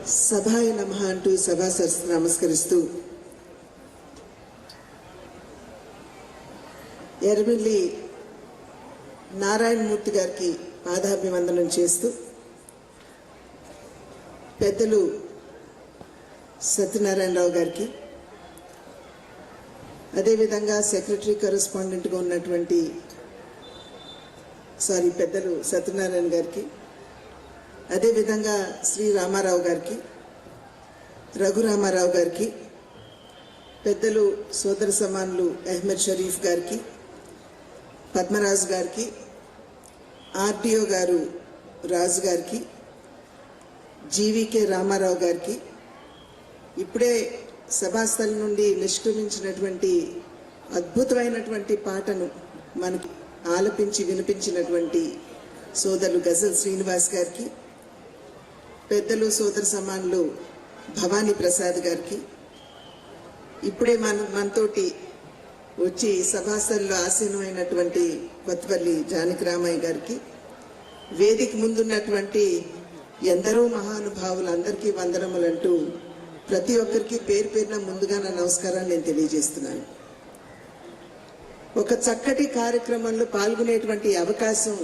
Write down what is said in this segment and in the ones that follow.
సభాయ నమః అంటూ సభా సరస్సు నమస్కరిస్తూ ఎర్రమిల్లి నారాయణమూర్తి గారికి పాదాభివందనం చేస్తూ పెద్దలు సత్యనారాయణరావు గారికి అదేవిధంగా సెక్రటరీ కరెస్పాండెంట్గా ఉన్నటువంటి పెద్దలు సత్యనారాయణ గారికి అదేవిధంగా శ్రీ రామారావు గారికి రఘురామారావు గారికి పెద్దలు సోదర సమానులు అహ్మద్ షరీఫ్ గారికి పద్మరాజు గారికి ఆర్టీఓ గారు రాజు గారికి జీవీకే రామారావు గారికి ఇప్పుడే సభాస్థలం నుండి నిష్క్రమించినటువంటి అద్భుతమైనటువంటి పాటను మనకి ఆలపించి వినిపించినటువంటి సోదరులు గజల్ శ్రీనివాస్ గారికి పెద్దలు సోదర సమానులు భవానీ ప్రసాద్ గారికి ఇప్పుడే మనతోటి వచ్చి సభాస్థల్లో ఆసీనమైనటువంటి కొత్తపల్లి జానకి రామయ్య గారికి వేదిక ముందున్నటువంటి ఎందరో మహానుభావులందరికీ వందనములంటూ ప్రతి ఒక్కరికి పేరు పేరున ముందుగా నా నమస్కారాన్ని నేను తెలియజేస్తున్నాను. ఒక చక్కటి కార్యక్రమంలో పాల్గొనేటువంటి అవకాశం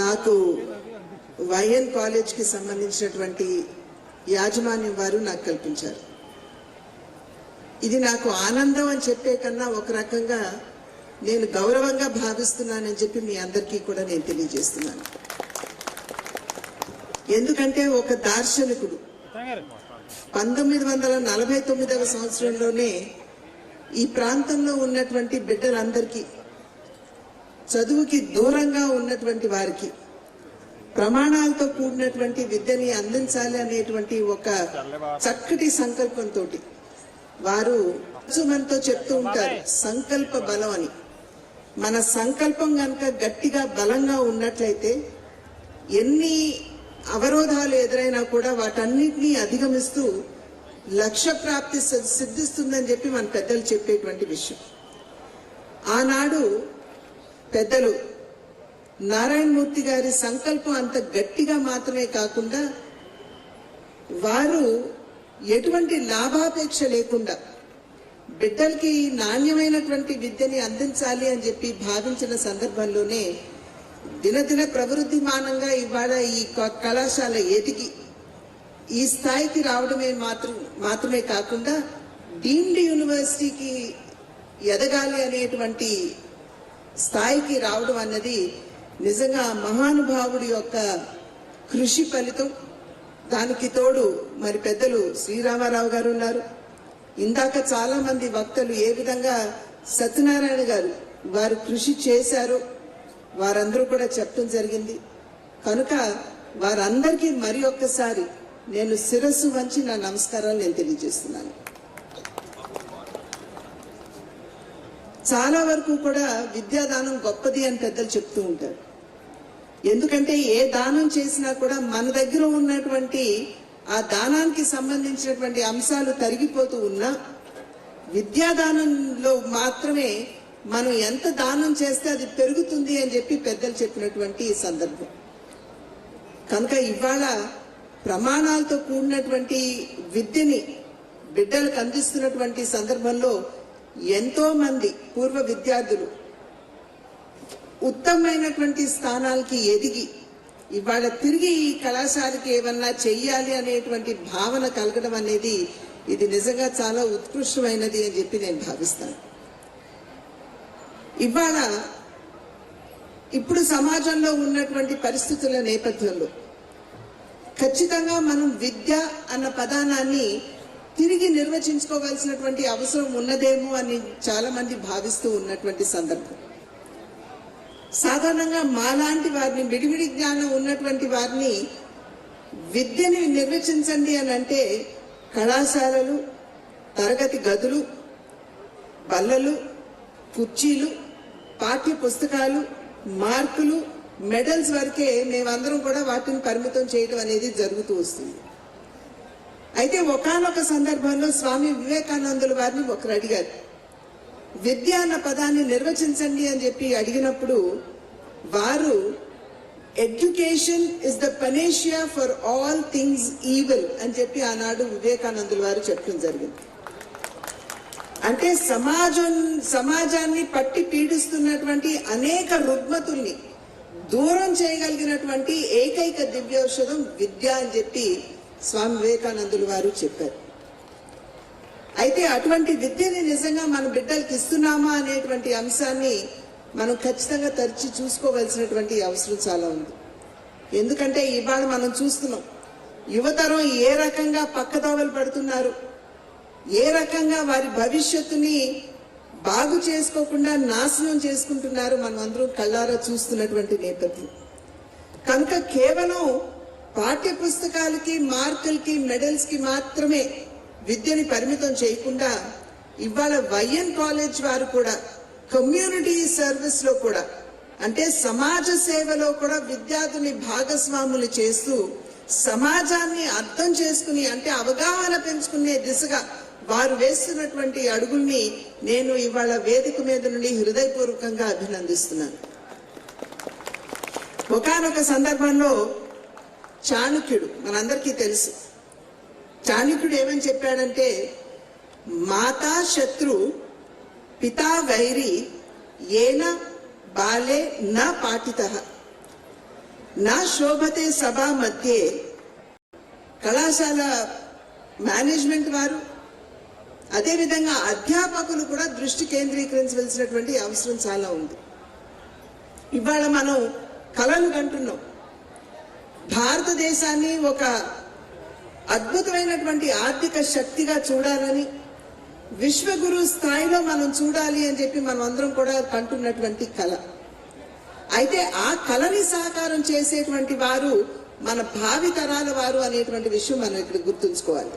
నాకు వైఎన్ కాలేజ్కి సంబంధించినటువంటి యాజమాన్యం వారు నాకు కల్పించారు. ఇది నాకు ఆనందం అని చెప్పే కన్నా ఒక రకంగా నేను గౌరవంగా భావిస్తున్నానని చెప్పి మీ అందరికీ కూడా నేను తెలియజేస్తున్నాను. ఎందుకంటే ఒక దార్శనికుడు 1949వ సంవత్సరంలోనే ఈ ప్రాంతంలో ఉన్నటువంటి బిడ్డలందరికీ చదువుకి దూరంగా ఉన్నటువంటి వారికి ప్రమాణాలతో కూడినటువంటి విద్యని అందించాలి అనేటువంటి ఒక చక్కటి సంకల్పంతో వారు మనతో చెప్తూ ఉంటారు సంకల్ప బలం అని. మన సంకల్పం కనుక గట్టిగా బలంగా ఉన్నట్లయితే ఎన్ని అవరోధాలు ఎదురైనా కూడా వాటన్నిటినీ అధిగమిస్తూ లక్ష్య ప్రాప్తి సిద్ధిస్తుందని చెప్పి మన పెద్దలు చెప్పేటువంటి విషయం. ఆనాడు పెద్దలు నారాయణమూర్తి గారి సంకల్పం అంత గట్టిగా మాత్రమే కాకుండా వారు ఎటువంటి లాభాపేక్ష లేకుండా బిడ్డలకి నాణ్యమైనటువంటి విద్యని అందించాలి అని చెప్పి భావించిన సందర్భంలోనే దినదిన ప్రవృద్ధిమానంగా ఇవాళ ఈ కళాశాల ఎదిగి ఈ స్థాయికి రావడమే మాత్రమే కాకుండా డీమ్డ్ యూనివర్సిటీకి ఎదగాలి అనేటువంటి స్థాయికి రావడం అన్నది నిజంగా మహానుభావుడి యొక్క కృషి ఫలితం. దానికి తోడు మరి పెద్దలు శ్రీరామారావు గారు ఉన్నారు. ఇందాక చాలా మంది వక్తలు ఏ విధంగా సత్యనారాయణ గారు వారు కృషి చేశారో వారందరూ కూడా చెప్పడం జరిగింది. కనుక వారందరికీ మరి ఒక్కసారి నేను శిరస్సు వంచి నా నమస్కారాలు నేను తెలియజేస్తున్నాను. చాలా వరకు కూడా విద్యాదానం గొప్పది అని పెద్దలు చెప్తూ ఉంటారు. ఎందుకంటే ఏ దానం చేసినా కూడా మన దగ్గర ఉన్నటువంటి ఆ దానానికి సంబంధించినటువంటి అంశాలు తరిగిపోతూ ఉన్నా విద్యాదానంలో మాత్రమే మనం ఎంత దానం చేస్తే అది పెరుగుతుంది అని చెప్పి పెద్దలు చెప్పినటువంటి సందర్భం. కనుక ఇవాళ ప్రమాణాలతో కూడినటువంటి విద్యని బిడ్డలకు అందిస్తున్నటువంటి సందర్భంలో ఎంతో మంది పూర్వ విద్యార్థులు ఉత్తమమైనటువంటి స్థానాలకి ఎదిగి ఇవాళ తిరిగి ఈ కళాశాలకి ఏమన్నా చెయ్యాలి అనేటువంటి భావన కలగడం అనేది ఇది నిజంగా చాలా ఉత్కృష్టమైనది అని చెప్పి నేను భావిస్తాను. ఇవాళ ఇప్పుడు సమాజంలో ఉన్నటువంటి పరిస్థితుల నేపథ్యంలో ఖచ్చితంగా మనం విద్య అన్న పదానాన్ని తిరిగి నిర్వచించుకోవాల్సినటువంటి అవసరం ఉన్నదేమో అని చాలా మంది భావిస్తూ ఉన్నటువంటి సందర్భం. సాధారణంగా మాలాంటి వారిని విడివిడి జ్ఞానం ఉన్నటువంటి వారిని విద్యని నిర్వచించండి అని అంటే కళాశాలలు, తరగతి గదులు, బల్లలు, కుర్చీలు, పాఠ్య పుస్తకాలు, మార్కులు, మెడల్స్ వరకే మేమందరం కూడా వాటిని పరిమితం చేయడం అనేది జరుగుతూ వస్తుంది. అయితే ఒకానొక సందర్భంలో స్వామి వివేకానందుల వారిని ఒకరు అడిగారు, విద్య అన్న పదాన్ని నిర్వచించండి అని చెప్పి అడిగినప్పుడు వారు education is the panacea for all things evil అని చెప్పి ఆనాడు వివేకానందుల వారు చెప్పడం జరిగింది. అంటే సమాజాన్ని పట్టి పీడిస్తున్నటువంటి అనేక రుగ్మతుల్ని దూరం చేయగలిగినటువంటి ఏకైక దివ్యౌషధం విద్య అని చెప్పి స్వామి వివేకానందుల వారు చెప్పారు. అయితే అటువంటి విద్యని నిజంగా మన బిడ్డలకి ఇస్తున్నామా అనేటువంటి అంశాన్ని మనం ఖచ్చితంగా తరిచి చూసుకోవాల్సినటువంటి అవసరం చాలా ఉంది. ఎందుకంటే ఇవాళ మనం చూస్తున్నాం యువతరం ఏ రకంగా పక్కదోవలు పడుతున్నారు, ఏ రకంగా వారి భవిష్యత్తుని బాగు చేసుకోకుండా నాశనం చేసుకుంటున్నారు మనం అందరం కళ్ళారా చూస్తున్నటువంటి నేపథ్యం. కనుక కేవలం పాఠ్య పుస్తకాలకి మార్కులకి మెడల్స్ కి మాత్రమే విద్యని పరిమితం చేయకుండా ఇవాళ వైఎన్ కాలేజ్ వారు కూడా కమ్యూనిటీ సర్వీస్ లో కూడా అంటే సమాజ సేవలో కూడా విద్యార్థుల్ని భాగస్వాములు చేస్తూ సమాజాన్ని అర్థం చేసుకుని అంటే అవగాహన పెంచుకునే దిశగా వారు వేస్తున్నటువంటి అడుగుల్ని నేను ఇవాళ వేదిక మీద నుండి హృదయపూర్వకంగా అభినందిస్తున్నాను. ఒకానొక సందర్భంలో చాణక్యుడు మనందరికీ తెలుసు. చాణక్యుడు ఏమని చెప్పాడంటే మాతా శత్రు పితా వైరి ఏన బాలే నా పాఠితః నా శోభతే సభా మధ్యే. కళాశాల మేనేజ్మెంట్ వారు అదేవిధంగా అధ్యాపకులు కూడా దృష్టి కేంద్రీకరించవలసినటువంటి అవసరం చాలా ఉంది. ఇవాళ మనం కళలు కంటున్నాం. భారతదేశాన్ని ఒక అద్భుతమైనటువంటి ఆర్థిక శక్తిగా చూడాలని విశ్వగురు స్థాయిలో మనం చూడాలి అని చెప్పి మనం అందరం కూడా కంటున్నటువంటి కళ. అయితే ఆ కళని సాకారం చేసేటువంటి వారు మన భావి తరాల వారు అనేటువంటి విషయం మనం ఇక్కడ గుర్తుంచుకోవాలి.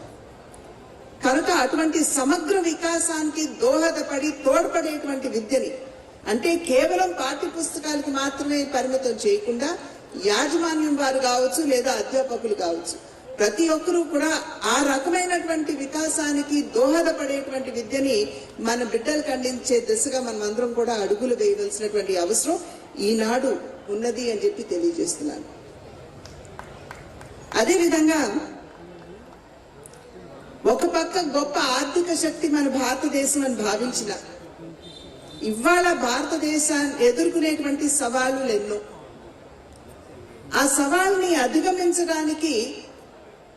కనుక అటువంటి సమగ్ర వికాసానికి దోహదపడి తోడ్పడేటువంటి విద్యని అంటే కేవలం పాఠ్య పుస్తకాలకి మాత్రమే పరిమితం చేయకుండా యాజమాన్యం వారు కావచ్చు లేదా అధ్యాపకులు కావచ్చు ప్రతి ఒక్కరూ కూడా ఆ రకమైనటువంటి వికాసానికి దోహదపడేటువంటి విద్యని మన బిడ్డలకు అందించే దిశగా మనం అందరం కూడా అడుగులు వేయవలసినటువంటి అవసరం ఈనాడు ఉన్నది అని చెప్పి తెలియజేస్తున్నాను. అదేవిధంగా ఒక పక్క గొప్ప ఆర్థిక శక్తి మన భారతదేశం అని భావించిన ఇవాళ భారతదేశాన్ని ఎదుర్కొనేటువంటి సవాళ్లు ఎన్నో. ఆ సవాల్ని అధిగమించడానికి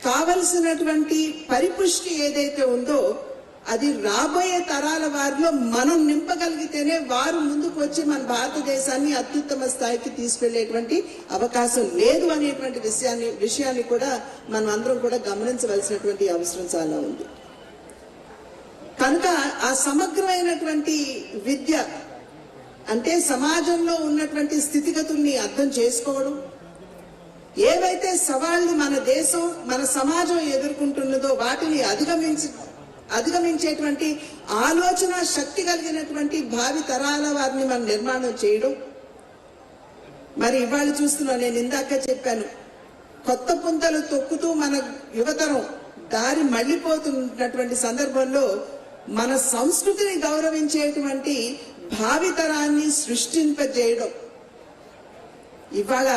కావలసినటువంటి పరిపుష్టి ఏదైతే ఉందో అది రాబోయే తరాల వారిలో మనం నింపగలిగితేనే వారు ముందుకు వచ్చి మన భారతదేశాన్ని అత్యుత్తమ స్థాయికి తీసుకెళ్లేటువంటి అవకాశం లేదు అనేటువంటి విషయాన్ని కూడా మనం అందరం కూడా గమనించవలసినటువంటి అవసరం చాలా ఉంది. కనుక ఆ సమగ్రమైనటువంటి విద్య అంటే సమాజంలో ఉన్నటువంటి స్థితిగతుల్ని అర్థం చేసుకోవడం, ఏవైతే సవాళ్లు మన దేశం మన సమాజం ఎదుర్కొంటున్నదో వాటిని అధిగమించేటువంటి ఆలోచన శక్తి కలిగినటువంటి భావి తరాల వారిని మనం నిర్మాణం చేయడం. మరి ఇవాళ చూస్తున్నాం, నేను ఇందాక చెప్పాను, కొత్త పుంతలు తొక్కుతూ మన యువతరం దారి మళ్లిపోతున్నటువంటి సందర్భంలో మన సంస్కృతిని గౌరవించేటువంటి భావితరాన్ని సృష్టింపజేయడం ఇవాళ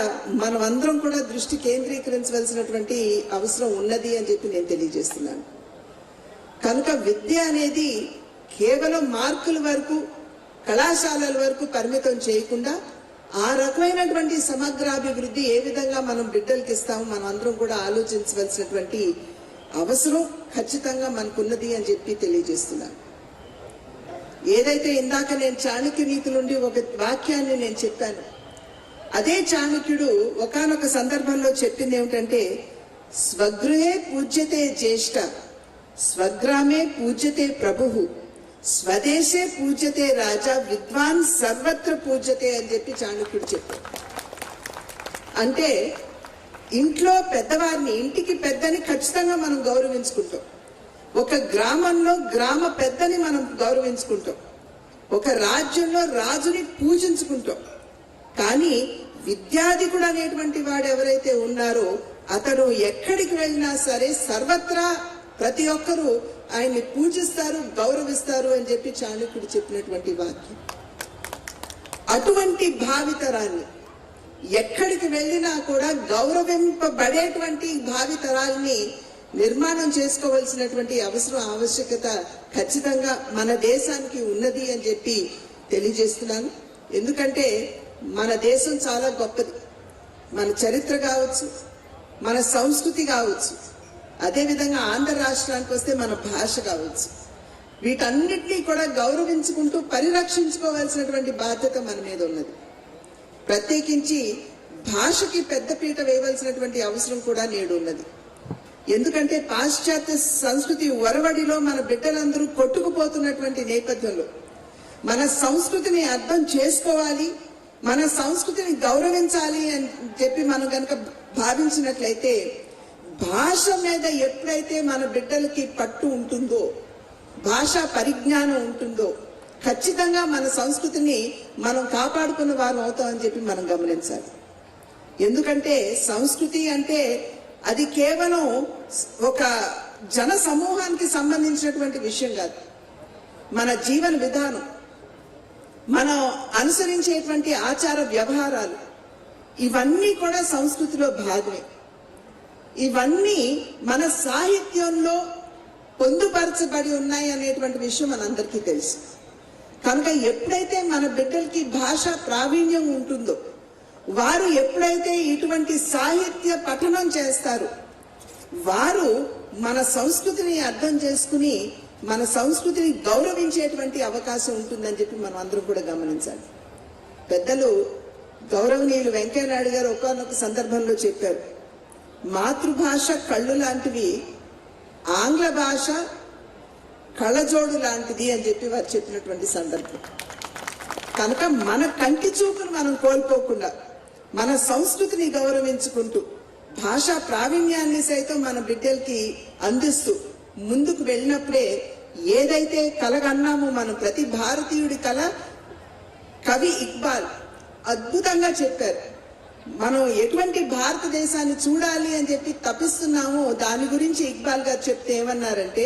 మనం అందరం కూడా దృష్టి కేంద్రీకరించవలసినటువంటి అవసరం ఉన్నది అని చెప్పి నేను తెలియజేస్తున్నాను. కనుక విద్య అనేది కేవలం మార్కుల వరకు కళాశాలల వరకు పరిమితం చేయకుండా ఆ రకమైనటువంటి సమగ్రాభివృద్ధి ఏ విధంగా మనం బిడ్డలకి ఇస్తామో మనం అందరం కూడా ఆలోచించవలసినటువంటి అవసరం ఖచ్చితంగా మనకున్నది అని చెప్పి తెలియజేస్తున్నాను. ఏదైతే ఇందాక నేను చాణక్య నీతి నుండి ఒక వాక్యాన్ని నేను చెప్పాను, అదే చాణక్యుడు ఒకానొక సందర్భంలో చెప్పింది ఏమిటంటే స్వగృహే పూజ్యతే జ్యేష్ఠ స్వగ్రామే పూజ్యతే ప్రభుః స్వదేశే పూజ్యతే రాజా విద్వాన్ సర్వత్ర పూజ్యతే అని చెప్పి చాణక్యుడు చెప్పాడు. అంటే ఇంట్లో పెద్దవారిని, ఇంటికి పెద్దని ఖచ్చితంగా మనం గౌరవించుకుంటాం. ఒక గ్రామంలో గ్రామ పెద్దని మనం గౌరవించుకుంటాం. ఒక రాజ్యంలో రాజుని పూజించుకుంటాం. కానీ విద్యాధికుడు అనేటువంటి వాడు ఎవరైతే ఉన్నారో అతడు ఎక్కడికి వెళ్ళినా సరే సర్వత్రా ప్రతి ఒక్కరూ ఆయన్ని పూజిస్తారు, గౌరవిస్తారు అని చెప్పి చాణక్యుడు చెప్పినటువంటి వాక్యం. అటువంటి భావితరాన్ని ఎక్కడికి వెళ్ళినా కూడా గౌరవింపబడేటువంటి భావి తరాల్ని నిర్మాణం చేసుకోవాల్సినటువంటి ఆవశ్యకత ఖచ్చితంగా మన దేశానికి ఉన్నది అని చెప్పి తెలియజేస్తున్నాను. ఎందుకంటే మన దేశం చాలా గొప్పది. మన చరిత్ర కావచ్చు, మన సంస్కృతి కావచ్చు, అదేవిధంగా ఆంధ్ర రాష్ట్రానికి వస్తే మన భాష కావచ్చు, వీటన్నిటినీ కూడా గౌరవించుకుంటూ పరిరక్షించుకోవాల్సినటువంటి బాధ్యత మన మీద ఉన్నది. ప్రత్యేకించి భాషకి పెద్దపీట వేయవలసినటువంటి అవసరం కూడా నేడు ఉన్నది. ఎందుకంటే పాశ్చాత్య సంస్కృతి ఒరవడిలో మన బిడ్డలందరూ కొట్టుకుపోతున్నటువంటి నేపథ్యంలో మన సంస్కృతిని అర్థం చేసుకోవాలి, మన సంస్కృతిని గౌరవించాలి అని చెప్పి మనం కనుక భావించినట్లయితే భాష మీద ఎప్పుడైతే మన బిడ్డలకి పట్టు ఉంటుందో, భాషా పరిజ్ఞానం ఉంటుందో, ఖచ్చితంగా మన సంస్కృతిని మనం కాపాడుకున్న వారు అవుతామని చెప్పి మనం గమనించాలి. ఎందుకంటే సంస్కృతి అంటే అది కేవలం ఒక జన సమూహానికి సంబంధించినటువంటి విషయం కాదు. మన జీవన విధానం, మనం అనుసరించేటువంటి ఆచార వ్యవహారాలు, ఇవన్నీ కూడా సంస్కృతిలో భాగమే. ఇవన్నీ మన సాహిత్యంలో పొందుపరచబడి ఉన్నాయి అనేటువంటి విషయం మనందరికీ తెలుసు. కనుక ఎప్పుడైతే మన బిడ్డలకి భాష ప్రావీణ్యం ఉంటుందో, వారు ఎప్పుడైతే ఇటువంటి సాహిత్య పఠనం చేస్తారో, వారు మన సంస్కృతిని అర్థం చేసుకుని మన సంస్కృతిని గౌరవించేటువంటి అవకాశం ఉంటుందని చెప్పి మనం అందరం కూడా గమనించాలి. పెద్దలు గౌరవనీయులు వెంకయ్యనాయుడు గారు ఒకానొక సందర్భంలో చెప్పారు, మాతృభాష కళ్ళు లాంటివి, ఆంగ్ల భాష కళ్ళజోడు లాంటిది అని చెప్పి వారు చెప్పినటువంటి సందర్భం. కనుక మన కంటి చూపును మనం కోల్పోకుండా మన సంస్కృతిని గౌరవించుకుంటూ భాషా ప్రావీణ్యాన్ని సైతం మన బిడ్డలకి అందిస్తూ ముందుకు వెళ్ళినప్పుడే ఏదైతే కలగన్నామో మనం, ప్రతి భారతీయుడి కళ కవి ఇక్బాల్ అద్భుతంగా చెప్పారు. మనం ఎటువంటి భారతదేశాన్ని చూడాలి అని చెప్పి తపిస్తున్నామో దాని గురించి ఇక్బాల్ గారు చెప్తే ఏమన్నారంటే,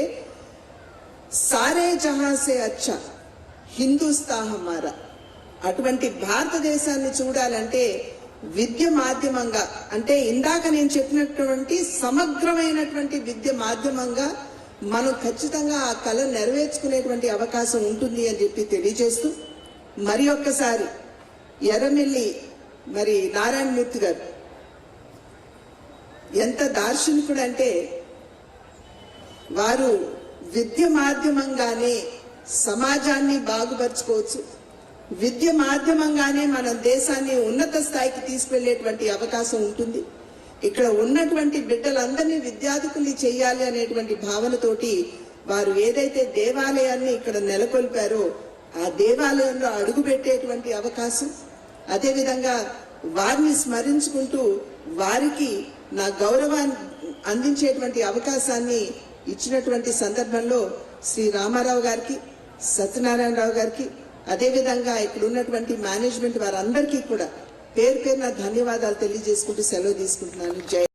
సారే జహాं से अच्छा హిందూస్తా హమారా. అటువంటి భారతదేశాన్ని చూడాలంటే విద్య మాధ్యమంగా, అంటే ఇందాక నేను చెప్పినటువంటి సమగ్రమైనటువంటి విద్య మాధ్యమంగా మనం ఖచ్చితంగా ఆ కళ నెరవేర్చుకునేటువంటి అవకాశం ఉంటుంది అని చెప్పి తెలియజేస్తూ, మరి ఒక్కసారి ఎర్రమిల్లి నారాయణమూర్తి గారు ఎంత దార్శనికుడు అంటే, వారు విద్య మాధ్యమంగానే సమాజాన్ని బాగుపరచుకోవచ్చు, విద్య మాధ్యమంగానే మన దేశాన్ని ఉన్నత స్థాయికి తీసుకెళ్లేటువంటి అవకాశం ఉంటుంది. ఇక్కడ ఉన్నటువంటి బిడ్డలందరినీ విద్యార్థుల్ని చేయాలి అనేటువంటి భావనతోటి వారు ఏదైతే దేవాలయాన్ని ఇక్కడ నెలకొల్పారో ఆ దేవాలయంలో అడుగు పెట్టేటువంటి అవకాశం, అదేవిధంగా వారిని స్మరించుకుంటూ వారికి నా గౌరవాన్ని అందించేటువంటి అవకాశాన్ని ఇచ్చినటువంటి సందర్భంలో శ్రీ రామారావు గారికి, సత్యనారాయణరావు గారికి, అదేవిధంగా ఇక్కడ ఉన్నటువంటి మేనేజ్మెంట్ వారందరికీ కూడా పేరు పేరున ధన్యవాదాలు తెలియజేసుకుంటూ సెలవు తీసుకుంటున్నాను. జై